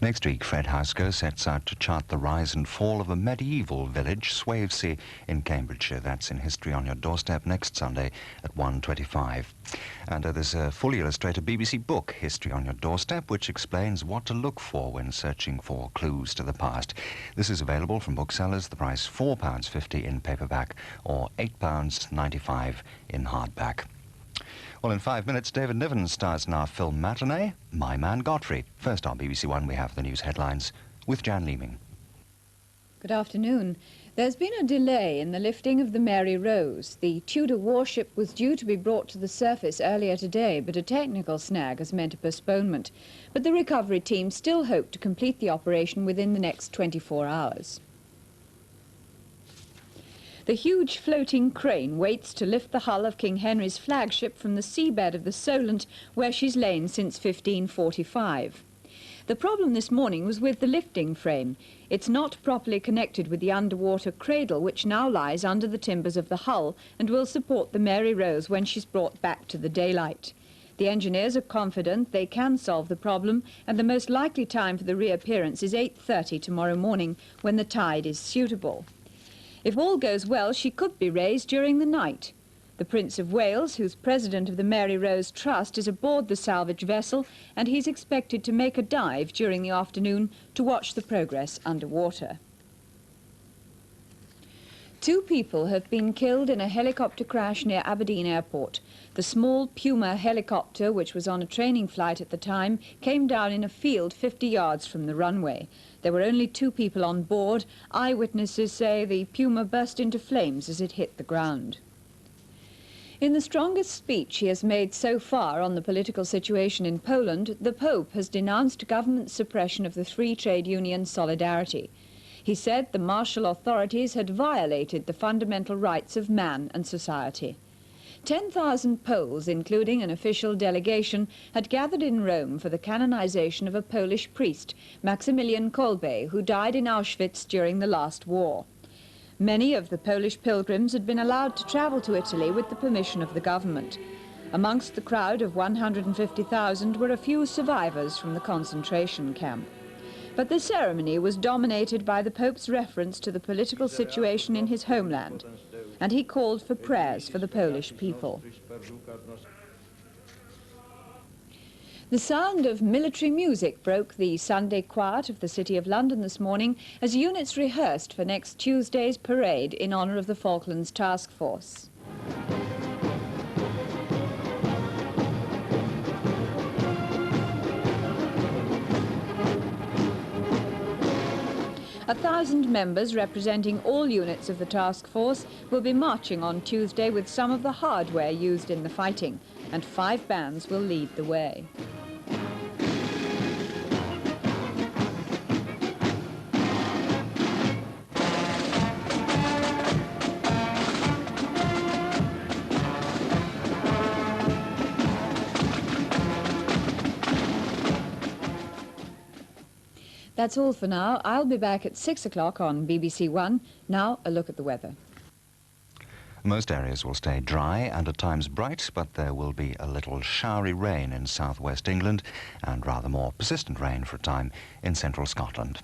Next week, Fred Housker sets out to chart the rise and fall of a medieval village, Swavesey, in Cambridgeshire. That's in History on Your Doorstep next Sunday at 1:25. And there's a fully illustrated BBC book, History on Your Doorstep, which explains what to look for when searching for clues to the past. This is available from booksellers, the price £4.50 in paperback or £8.95 in hardback. Well, in 5 minutes, David Niven stars in our film matinee, My Man Godfrey. First on BBC One, we have the news headlines with Jan Leeming. Good afternoon. There's been a delay in the lifting of the Mary Rose. The Tudor warship was due to be brought to the surface earlier today, but a technical snag has meant a postponement. But the recovery team still hope to complete the operation within the next 24 hours. The huge floating crane waits to lift the hull of King Henry's flagship from the seabed of the Solent, where she's lain since 1545. The problem this morning was with the lifting frame. It's not properly connected with the underwater cradle, which now lies under the timbers of the hull and will support the Mary Rose when she's brought back to the daylight. The engineers are confident they can solve the problem, and the most likely time for the reappearance is 8:30 tomorrow morning, when the tide is suitable. If all goes well, she could be raised during the night. The Prince of Wales, who's president of the Mary Rose Trust, is aboard the salvage vessel, and he's expected to make a dive during the afternoon to watch the progress underwater. 2 people have been killed in a helicopter crash near Aberdeen Airport. The small Puma helicopter, which was on a training flight at the time, came down in a field 50 yards from the runway. There were only 2 people on board. Eyewitnesses say the Puma burst into flames as it hit the ground. In the strongest speech he has made so far on the political situation in Poland, the Pope has denounced government suppression of the free trade union Solidarity. He said the martial authorities had violated the fundamental rights of man and society. 10,000 Poles, including an official delegation, had gathered in Rome for the canonization of a Polish priest, Maximilian Kolbe, who died in Auschwitz during the last war. Many of the Polish pilgrims had been allowed to travel to Italy with the permission of the government. Amongst the crowd of 150,000 were a few survivors from the concentration camp. But the ceremony was dominated by the Pope's reference to the political situation in his homeland, and he called for prayers for the Polish people. The sound of military music broke the Sunday quiet of the City of London this morning as units rehearsed for next Tuesday's parade in honour of the Falklands Task Force. A 1,000 members representing all units of the task force will be marching on Tuesday with some of the hardware used in the fighting, and 5 bands will lead the way. That's all for now. I'll be back at 6 o'clock on BBC One. Now, a look at the weather. Most areas will stay dry and at times bright, but there will be a little showery rain in southwest England and rather more persistent rain for a time in central Scotland.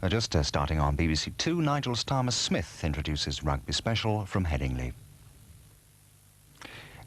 Just starting on BBC Two, Nigel Starmer-Smith introduces Rugby Special from Headingley.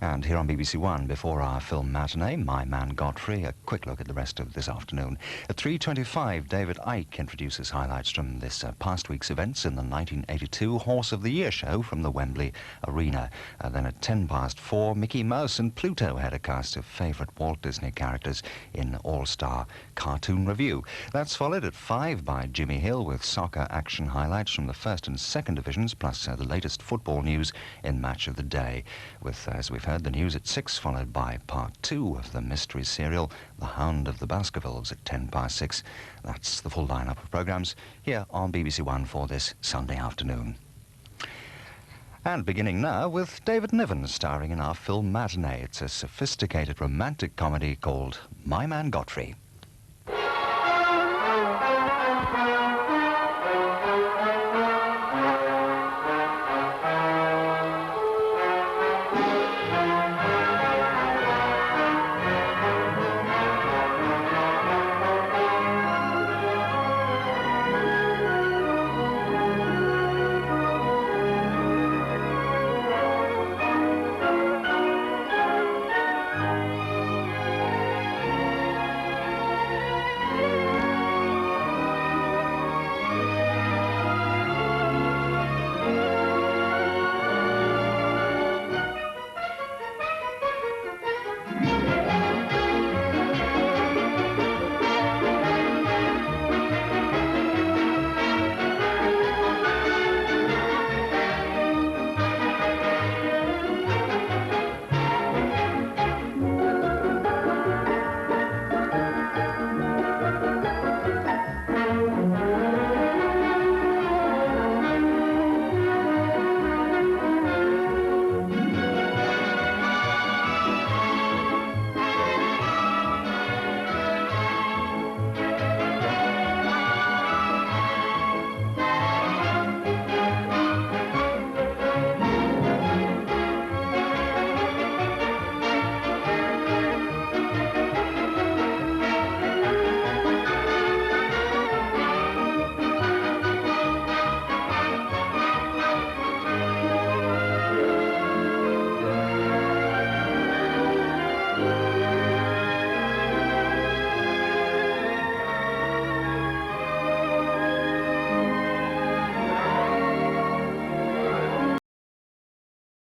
And here on BBC One, before our film matinee, My Man Godfrey, a quick look at the rest of this afternoon. At 3:25, David Icke introduces highlights from this past week's events in the 1982 Horse of the Year show from the Wembley Arena. Then at 4:10, Mickey Mouse and Pluto had a cast of favourite Walt Disney characters in All-Star Cartoon Review. That's followed at 5 by Jimmy Hill with soccer action highlights from the first and second divisions, plus the latest football news in Match of the Day, with, as we've heard, the news at 6, followed by part 2 of the mystery serial The Hound of the Baskervilles at 6:10. That's the full lineup of programmes here on BBC One for this Sunday afternoon. And beginning now with David Niven starring in our film matinee. It's a sophisticated romantic comedy called My Man Godfrey.